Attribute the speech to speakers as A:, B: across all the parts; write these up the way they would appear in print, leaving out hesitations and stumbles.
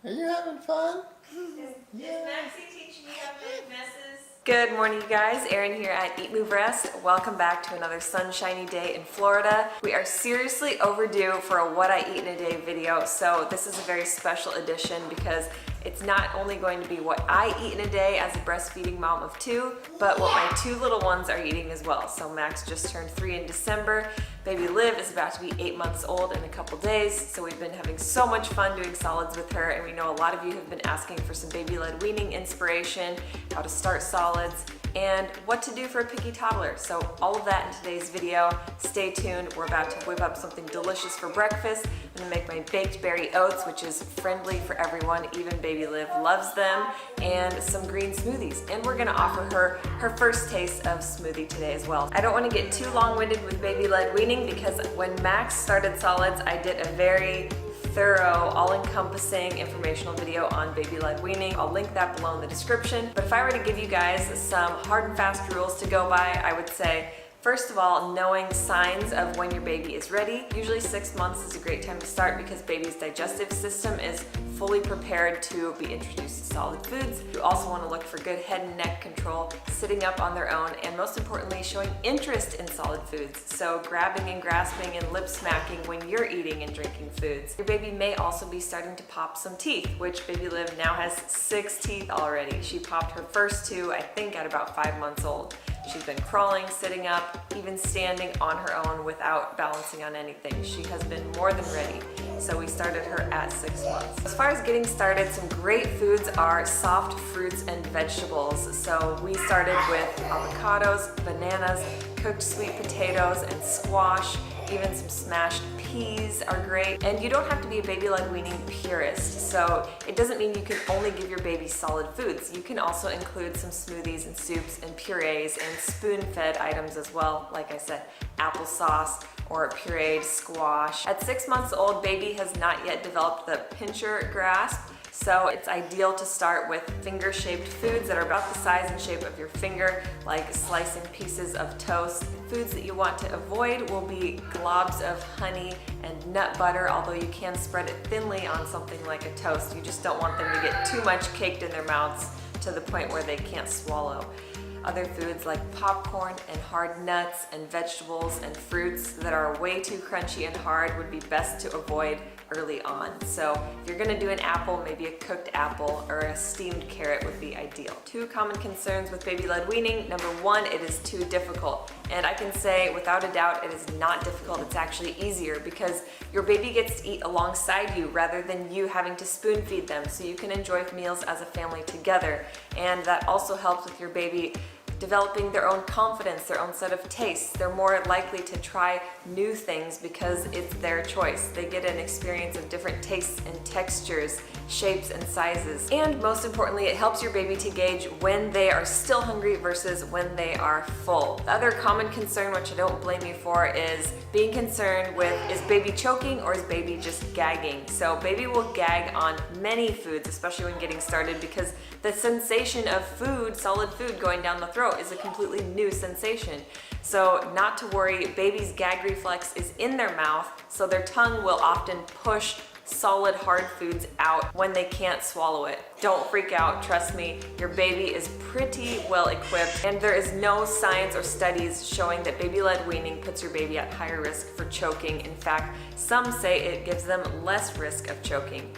A: Are you having fun?
B: Is Maxie teaching you how to make messes?
C: Good morning, you guys. Erin here at Eat, Move, Rest. Welcome back to another sunshiny day in Florida. We are seriously overdue for a What I Eat in a Day video, so this is a very special edition because it's not only going to be what I eat in a day as a breastfeeding mom of 2, but what my 2 little ones are eating as well. So Max just turned 3 in December. Baby Liv is about to be 8 months old in a couple days, so we've been having so much fun doing solids with her, and we know a lot of you have been asking for some baby-led weaning inspiration, how to start solids, and what to do for a picky toddler. So all of that in today's video. Stay tuned. We're about to whip up something delicious for breakfast. I'm gonna make my baked berry oats, which is friendly for everyone, even baby Liv loves them, and some green smoothies. And we're gonna offer her her first taste of smoothie today as well. I don't wanna get too long-winded with baby-led weaning because when Max started solids, I did a very thorough, all-encompassing informational video on baby-led weaning. I'll link that below in the description. But if I were to give you guys some hard and fast rules to go by, I would say, first of all, knowing signs of when your baby is ready. Usually 6 months is a great time to start because baby's digestive system is fully prepared to be introduced to solid foods. You also want to look for good head and neck control, sitting up on their own, and most importantly, showing interest in solid foods. So grabbing and grasping and lip smacking when you're eating and drinking foods. Your baby may also be starting to pop some teeth, which baby Liv now has 6 teeth already. She popped her first 2, I think, at about 5 months old. She's been crawling, sitting up, even standing on her own without balancing on anything. She has been more than ready. So we started her at 6 months. As far as getting started, some great foods are soft fruits and vegetables. So we started with avocados, bananas, cooked sweet potatoes, and squash. Even some smashed peas are great. And you don't have to be a baby-led weaning purist. So it doesn't mean you can only give your baby solid foods. You can also include some smoothies and soups and purees and spoon-fed items as well. Like I said, applesauce or pureed squash. At 6 months old, baby has not yet developed the pincher grasp. So it's ideal to start with finger-shaped foods that are about the size and shape of your finger, like slicing pieces of toast. Foods that you want to avoid will be globs of honey and nut butter, although you can spread it thinly on something like a toast. You just don't want them to get too much caked in their mouths to the point where they can't swallow. Other foods like popcorn and hard nuts and vegetables and fruits that are way too crunchy and hard would be best to avoid early on. So if you're gonna do an apple, maybe a cooked apple or a steamed carrot would be ideal. 2 common concerns with baby-led weaning. Number 1, it is too difficult. And I can say without a doubt it is not difficult, it's actually easier because your baby gets to eat alongside you rather than you having to spoon feed them, so you can enjoy meals as a family together. And that also helps with your baby developing their own confidence, their own set of tastes. They're more likely to try new things because it's their choice. They get an experience of different tastes and textures, shapes and sizes. And most importantly, it helps your baby to gauge when they are still hungry versus when they are full. The other common concern, which I don't blame you for, is being concerned with, is baby choking or is baby just gagging? So baby will gag on many foods, especially when getting started, because the sensation of food, solid food going down the throat is a completely new sensation. So not to worry, baby's gag reflex is in their mouth, so their tongue will often push solid hard foods out when they can't swallow it. Don't freak out, trust me, your baby is pretty well equipped, and there is no science or studies showing that baby-led weaning puts your baby at higher risk for choking. In fact, some say it gives them less risk of choking.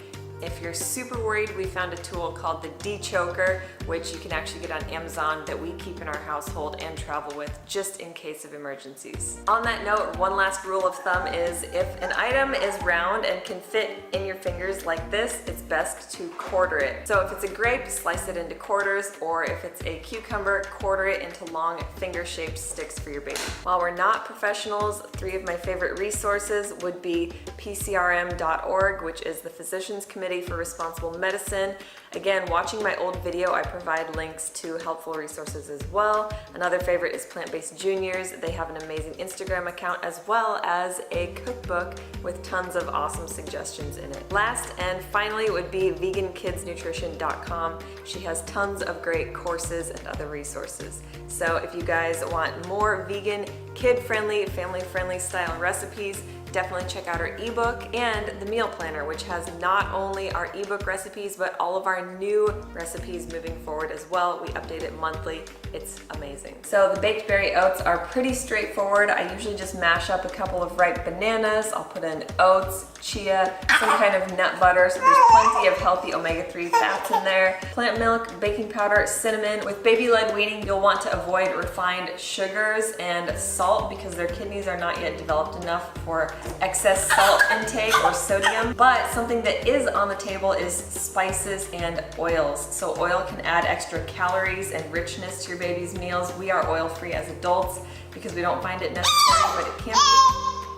C: If you're super worried, we found a tool called the D-Choker, which you can actually get on Amazon, that we keep in our household and travel with just in case of emergencies. On that note, one last rule of thumb is if an item is round and can fit in your fingers like this, it's best to quarter it. So if it's a grape, slice it into quarters, or if it's a cucumber, quarter it into long finger-shaped sticks for your baby. While we're not professionals, 3 of my favorite resources would be pcrm.org, which is the Physicians Committee for Responsible Medicine. Again, watching my old video, I provide links to helpful resources as well. Another favorite is Plant-Based Juniors. They have an amazing Instagram account as well as a cookbook with tons of awesome suggestions in it. Last and finally would be vegankidsnutrition.com. She has tons of great courses and other resources. So if you guys want more vegan, kid-friendly, family-friendly style recipes, definitely check out our ebook and the meal planner, which has not only our ebook recipes, but all of our new recipes moving forward as well. We update it monthly. It's amazing. So the baked berry oats are pretty straightforward. I usually just mash up a couple of ripe bananas. I'll put in oats, chia, some kind of nut butter, so there's plenty of healthy omega-3 fats in there, plant milk, baking powder, cinnamon. With baby-led weaning, you'll want to avoid refined sugars and salt because their kidneys are not yet developed enough for excess salt intake or sodium. But something that is on the table is spices and oils. So oil can add extra calories and richness to your baby's meals. We are oil-free as adults because we don't find it necessary, but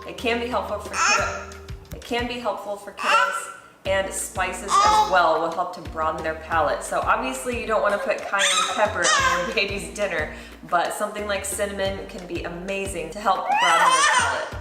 C: it can be helpful for kiddos. It can be helpful for kiddos, and spices as well will help to broaden their palate. So obviously you don't want to put cayenne pepper on your baby's dinner, but something like cinnamon can be amazing to help broaden their palate.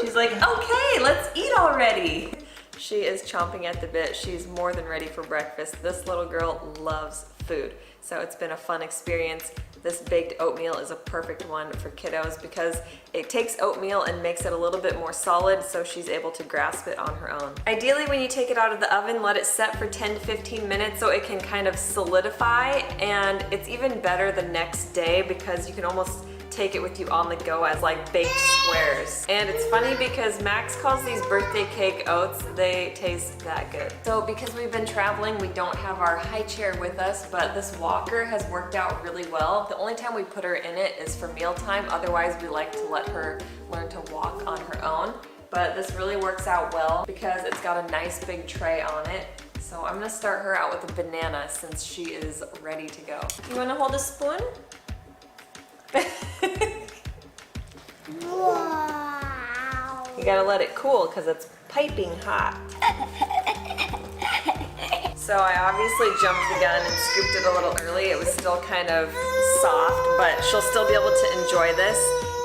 C: She's like, okay, let's eat already. She is chomping at the bit. She's more than ready for breakfast. This little girl loves food. So it's been a fun experience. This baked oatmeal is a perfect one for kiddos because it takes oatmeal and makes it a little bit more solid so she's able to grasp it on her own. Ideally, when you take it out of the oven, let it set for 10 to 15 minutes so it can kind of solidify, and it's even better the next day because you can almost take it with you on the go as like baked squares. And it's funny because Max calls these birthday cake oats. They taste that good. So because we've been traveling, we don't have our high chair with us, but this walker has worked out really well. The only time we put her in it is for mealtime. Otherwise, we like to let her learn to walk on her own. But this really works out well because it's got a nice big tray on it. So I'm gonna start her out with a banana since she is ready to go. You wanna hold a spoon?
A: Wow.
C: You gotta let it cool because it's piping hot. So I obviously jumped the gun and scooped it a little early. It was still kind of soft, but she'll still be able to enjoy this.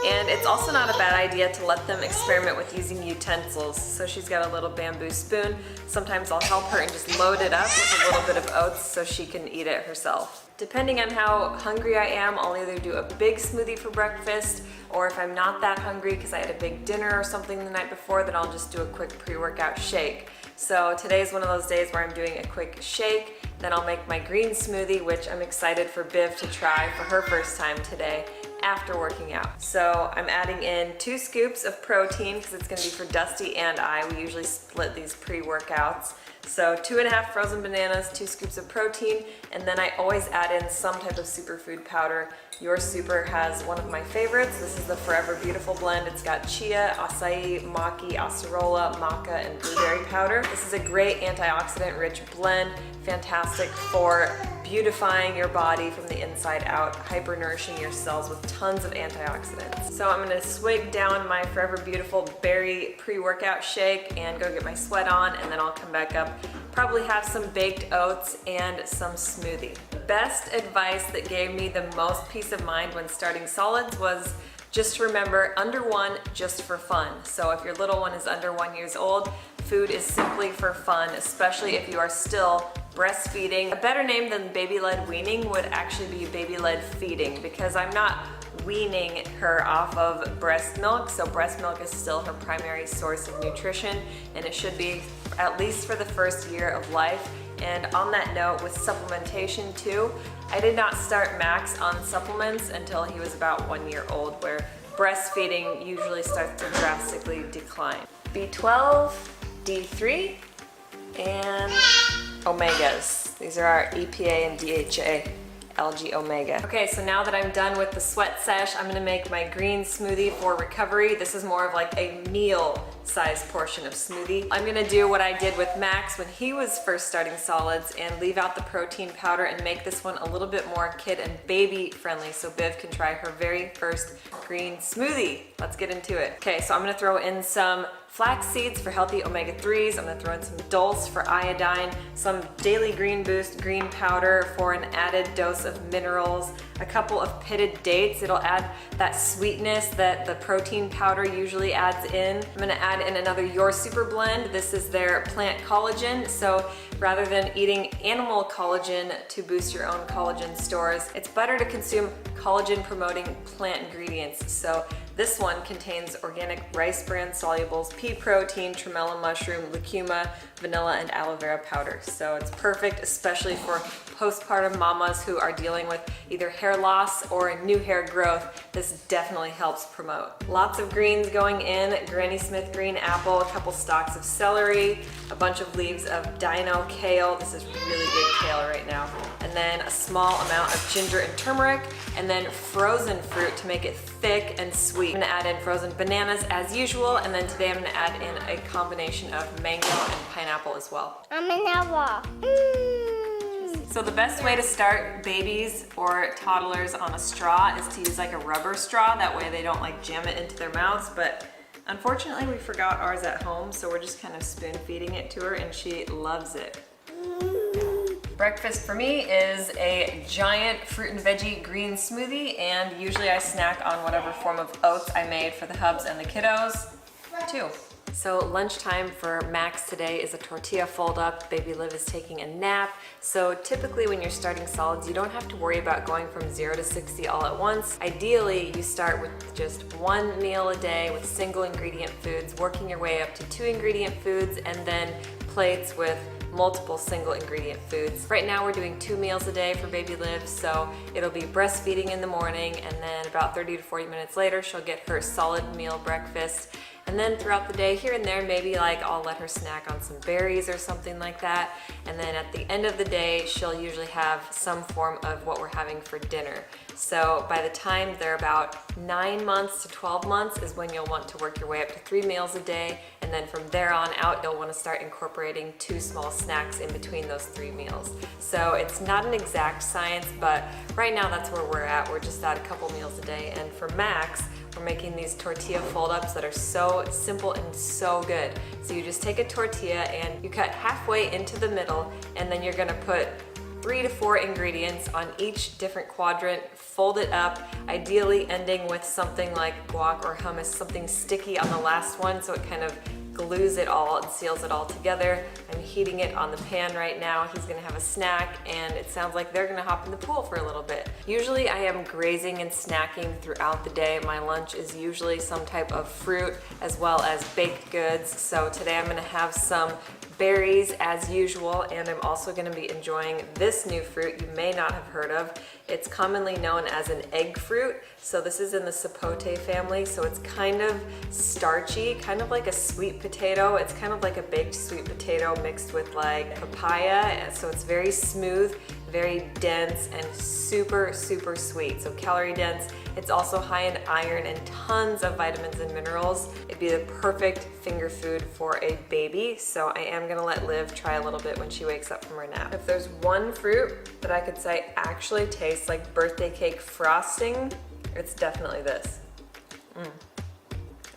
C: And it's also not a bad idea to let them experiment with using utensils. So she's got a little bamboo spoon. Sometimes I'll help her and just load it up with a little bit of oats so she can eat it herself. Depending on how hungry I am, I'll either do a big smoothie for breakfast, or if I'm not that hungry because I had a big dinner or something the night before, then I'll just do a quick pre-workout shake. So today's one of those days where I'm doing a quick shake, then I'll make my green smoothie, which I'm excited for Biv to try for her first time today after working out. So I'm adding in 2 scoops of protein because it's gonna be for Dusty and I. We usually split these pre-workouts. So 2.5 frozen bananas, 2 scoops of protein, and then I always add in some type of superfood powder. Your Super has one of my favorites. This is the Forever Beautiful blend. It's got chia, acai, maki, acerola, maca, and blueberry powder. This is a great antioxidant-rich blend, fantastic for beautifying your body from the inside out, hyper-nourishing your cells with tons of antioxidants. So I'm gonna swig down my Forever Beautiful berry pre-workout shake and go get my sweat on, and then I'll come back up, probably have some baked oats and some smoothie. Best advice that gave me the most peace of mind when starting solids was just remember, under 1, just for fun. So if your little one is under 1 years old, food is simply for fun, especially if you are still breastfeeding. A better name than baby-led weaning would actually be baby-led feeding, because I'm not weaning her off of breast milk, so breast milk is still her primary source of nutrition, and it should be at least for the first year of life. And on that note, with supplementation too, I did not start Max on supplements until he was about 1 year old, where breastfeeding usually starts to drastically decline. B12, D3, and omegas. These are our EPA and DHA. Algae omega. Okay, so now that I'm done with the sweat sesh, I'm gonna make my green smoothie for recovery. This is more of like a meal-sized portion of smoothie. I'm gonna do what I did with Max when he was first starting solids and leave out the protein powder and make this one a little bit more kid and baby friendly so Biv can try her very first green smoothie. Let's get into it. Okay, so I'm gonna throw in some flax seeds for healthy omega-3s. I'm gonna throw in some dulse for iodine, some Daily Green Boost green powder for an added dose of minerals. a couple of pitted dates. It'll add that sweetness that the protein powder usually adds in. I'm gonna add in another Your Super blend. This is their plant collagen. So rather than eating animal collagen to boost your own collagen stores, it's better to consume collagen promoting plant ingredients. So this one contains organic rice bran solubles, pea protein, tremella mushroom, lucuma, vanilla, and aloe vera powder. So it's perfect, especially for postpartum mamas who are dealing with either hair loss or new hair growth. This definitely helps promote. Lots of greens going in, Granny Smith green apple, a couple stalks of celery, a bunch of leaves of dino kale. This is really good kale right now. And then a small amount of ginger and turmeric, and then frozen fruit to make it thick and sweet. I'm gonna add in frozen bananas as usual, and then today I'm gonna add in a combination of mango and pineapple as well.
A: I'm an apple.
C: So the best way to start babies or toddlers on a straw is to use like a rubber straw. That way they don't like jam it into their mouths, but unfortunately we forgot ours at home, so we're just kind of spoon feeding it to her and she loves it. Breakfast for me is a giant fruit and veggie green smoothie, and usually I snack on whatever form of oats I made for the hubs and the kiddos too. So lunchtime for Max today is a tortilla fold up. Baby Liv is taking a nap. So typically when you're starting solids, you don't have to worry about going from 0 to 60 all at once. Ideally, you start with just one meal a day with single ingredient foods, working your way up to 2 ingredient foods, and then plates with multiple single ingredient foods. Right now we're doing 2 meals a day for Baby Liv, so it'll be breastfeeding in the morning, and then about 30 to 40 minutes later she'll get her solid meal breakfast. And then throughout the day, here and there, maybe like I'll let her snack on some berries or something like that. And then at the end of the day, she'll usually have some form of what we're having for dinner. So by the time they're about 9 months to 12 months is when you'll want to work your way up to 3 meals a day. And then from there on out, you'll want to start incorporating 2 small snacks in between those 3 meals. So it's not an exact science, but right now that's where we're at. We're just at a couple meals a day. And for Max, we're making these tortilla fold-ups that are so simple and so good. So you just take a tortilla and you cut halfway into the middle, and then you're gonna put 3 to 4 ingredients on each different quadrant, fold it up, ideally ending with something like guac or hummus, something sticky on the last one so it kind of glues it all and seals it all together. I'm heating it on the pan right now. He's gonna have a snack, and it sounds like they're gonna hop in the pool for a little bit. Usually I am grazing and snacking throughout the day. My lunch is usually some type of fruit as well as baked goods. So today I'm gonna have some berries as usual, and I'm also going to be enjoying this new fruit you may not have heard of. It's commonly known as an egg fruit. So this is in the sapote family, so it's kind of starchy, kind of like a sweet potato. It's kind of like a baked sweet potato mixed with like papaya, so it's very smooth, very dense, and super, super sweet. So calorie dense. It's also high in iron and tons of vitamins and minerals. It'd be the perfect finger food for a baby. So I am gonna let Liv try a little bit when she wakes up from her nap. If there's one fruit that I could say actually tastes like birthday cake frosting, it's definitely this.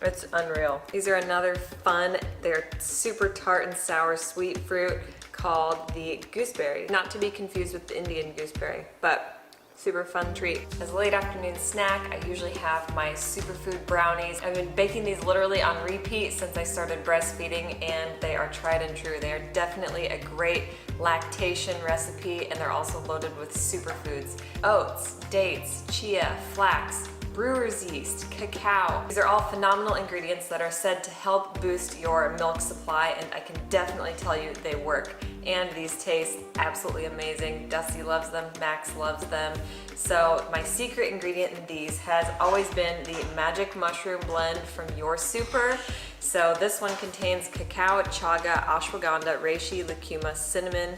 C: It's unreal. These are another fun, they're super tart and sour sweet fruit called the gooseberry. Not to be confused with the Indian gooseberry, but super fun treat. As a late afternoon snack, I usually have my superfood brownies. I've been baking these literally on repeat since I started breastfeeding, and they are tried and true. They are definitely a great lactation recipe, and they're also loaded with superfoods. Oats, dates, chia, flax, brewer's yeast, cacao. These are all phenomenal ingredients that are said to help boost your milk supply, and I can definitely tell you they work. And these taste absolutely amazing. Dusty loves them, Max loves them. So my secret ingredient in these has always been the magic mushroom blend from Your Super. So this one contains cacao, chaga, ashwagandha, reishi, lucuma, cinnamon,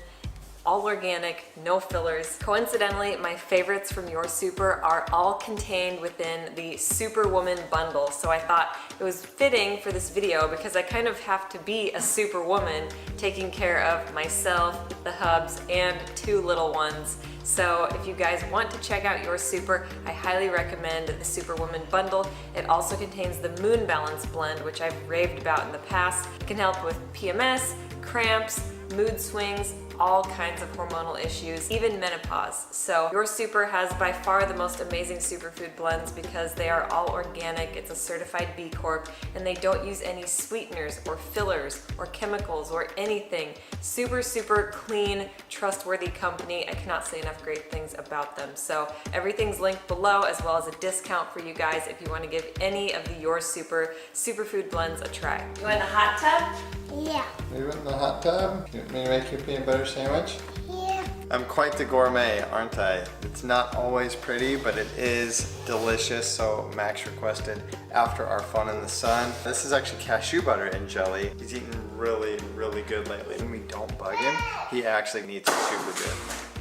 C: all organic, no fillers. Coincidentally, my favorites from Your Super are all contained within the Superwoman bundle. So I thought it was fitting for this video because I kind of have to be a superwoman taking care of myself, the hubs, and 2 little ones. So if you guys want to check out Your Super, I highly recommend the Superwoman bundle. It also contains the Moon Balance blend, which I've raved about in the past. It can help with PMS, cramps, mood swings, all kinds of hormonal issues, even menopause. So your super has by far the most amazing superfood blends because they are all organic, it's a certified B Corp, and they don't use any sweeteners or fillers or chemicals or anything. Super, super clean, trustworthy company. I cannot say enough great things about them. So everything's linked below, as well as a discount for you guys if you want to give any of the Your Super superfood blends a try. You want the hot tub?
A: Yeah.
D: We went in the hot tub. You want me to make you a peanut butter sandwich?
A: Yeah.
D: I'm quite the gourmet, aren't I? It's not always pretty, but it is delicious. So Max requested after our fun in the sun. This is actually cashew butter and jelly. He's eaten really, really good lately. When we don't bug him, he actually eats super good.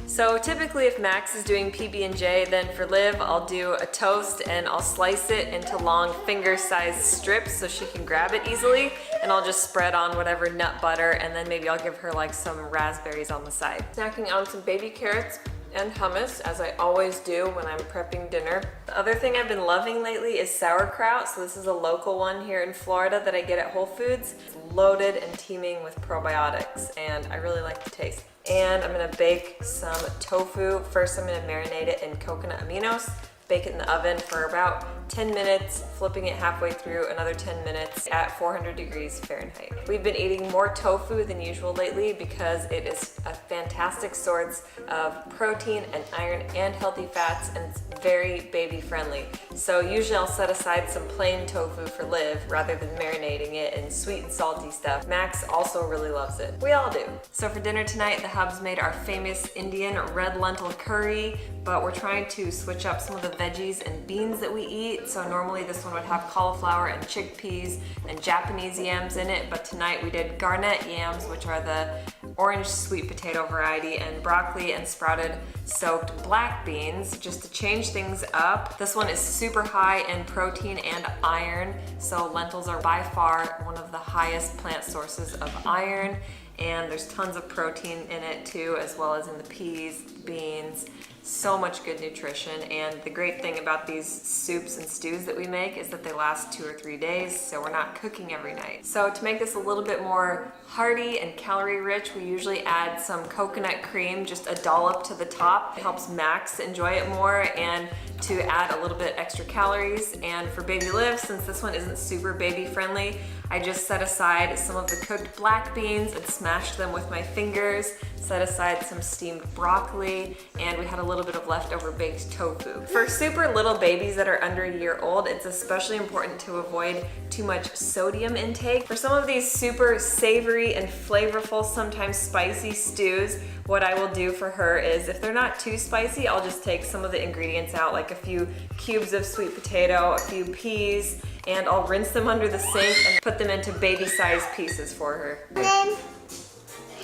C: So typically if Max is doing PB&J, then for Liv, I'll do a toast and I'll slice it into long finger-sized strips so she can grab it easily, and I'll just spread on whatever nut butter, and then maybe I'll give her like some raspberries on the side. Snacking on some baby carrots and hummus, as I always do when I'm prepping dinner. The other thing I've been loving lately is sauerkraut. So this is a local one here in Florida that I get at Whole Foods. It's loaded and teeming with probiotics, and I really like the taste. And I'm gonna bake some tofu. First, I'm gonna marinate it in coconut aminos, bake it in the oven for about 10 minutes, flipping it halfway through, another 10 minutes at 400 degrees Fahrenheit. We've been eating more tofu than usual lately because it is a fantastic source of protein and iron and healthy fats, and it's very baby friendly. So usually I'll set aside some plain tofu for Liv rather than marinating it in sweet and salty stuff. Max also really loves it. We all do. So for dinner tonight, the hubs made our famous Indian red lentil curry, but we're trying to switch up some of the veggies and beans that we eat. So normally this one would have cauliflower and chickpeas and Japanese yams in it, but tonight we did garnet yams, which are the orange sweet potato variety, and broccoli and sprouted soaked black beans, just to change things up. This one is super high in protein and iron, so lentils are by far one of the highest plant sources of iron, and there's tons of protein in it too, as well as in the peas, beans. So much good nutrition, and the great thing about these soups and stews that we make is that they last 2 or 3 days, so we're not cooking every night. So to make this a little bit more hearty and calorie rich, we usually add some coconut cream, just a dollop to the top. It helps Max enjoy it more and to add a little bit extra calories. And for baby Liv, since this one isn't super baby friendly, I just set aside some of the cooked black beans and smashed them with my fingers, set aside some steamed broccoli, and we had a little bit of leftover baked tofu. For super little babies that are under a year old, it's especially important to avoid too much sodium intake. For some of these super savory and flavorful, sometimes spicy stews, what I will do for her is, if they're not too spicy, I'll just take some of the ingredients out, like a few cubes of sweet potato, a few peas, and I'll rinse them under the sink and put them into baby-sized pieces for her.
A: Then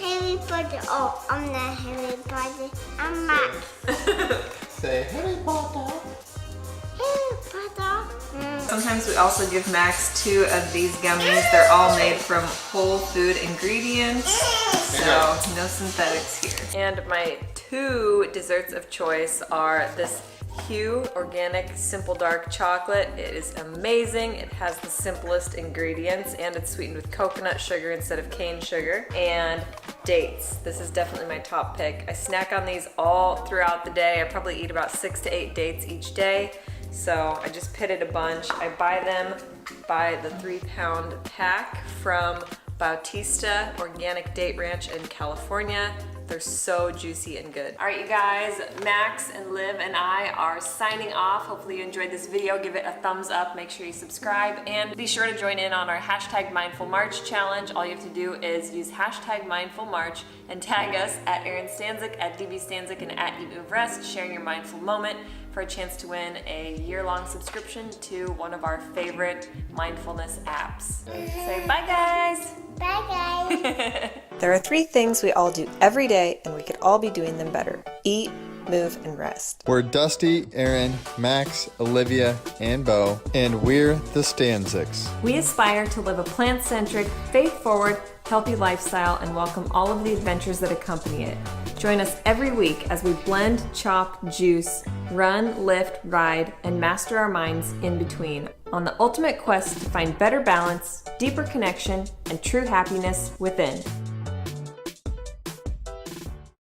A: Harry Potter. Oh, I'm not Harry Potter. I'm Max.
D: Say Harry Potter.
A: Harry Potter.
C: Sometimes we also give Max 2 of these gummies. They're all made from whole food ingredients, so no synthetics here. And my 2 desserts of choice are this Q Organic Simple Dark Chocolate. It is amazing. It has the simplest ingredients, and it's sweetened with coconut sugar instead of cane sugar. And dates. This is definitely my top pick. I snack on these all throughout the day. I probably eat about 6 to 8 dates each day. So I just pitted a bunch. I buy them by the 3-pound pack from Bautista Organic Date Ranch in California. They're so juicy and good. All right, you guys, Max and Liv and I are signing off. Hopefully you enjoyed this video. Give it a thumbs up. Make sure you subscribe, and be sure to join in on our #MindfulMarch challenge. All you have to do is use #MindfulMarch and tag us at Erin Stanzik, at DB Stanzik, and at Eat Move Rest, sharing your mindful moment for a chance to win a year-long subscription to one of our favorite mindfulness apps. Say bye, guys.
A: Bye, guys.
C: There are 3 things we all do every day, and we could all be doing them better. Eat, move, and rest.
D: We're Dusty, Aaron, Max, Olivia, and Bo, and we're the Stanziks.
C: We aspire to live a plant-centric, faith-forward, healthy lifestyle and welcome all of the adventures that accompany it. Join us every week as we blend, chop, juice, run, lift, ride, and master our minds in between on the ultimate quest to find better balance, deeper connection, and true happiness within.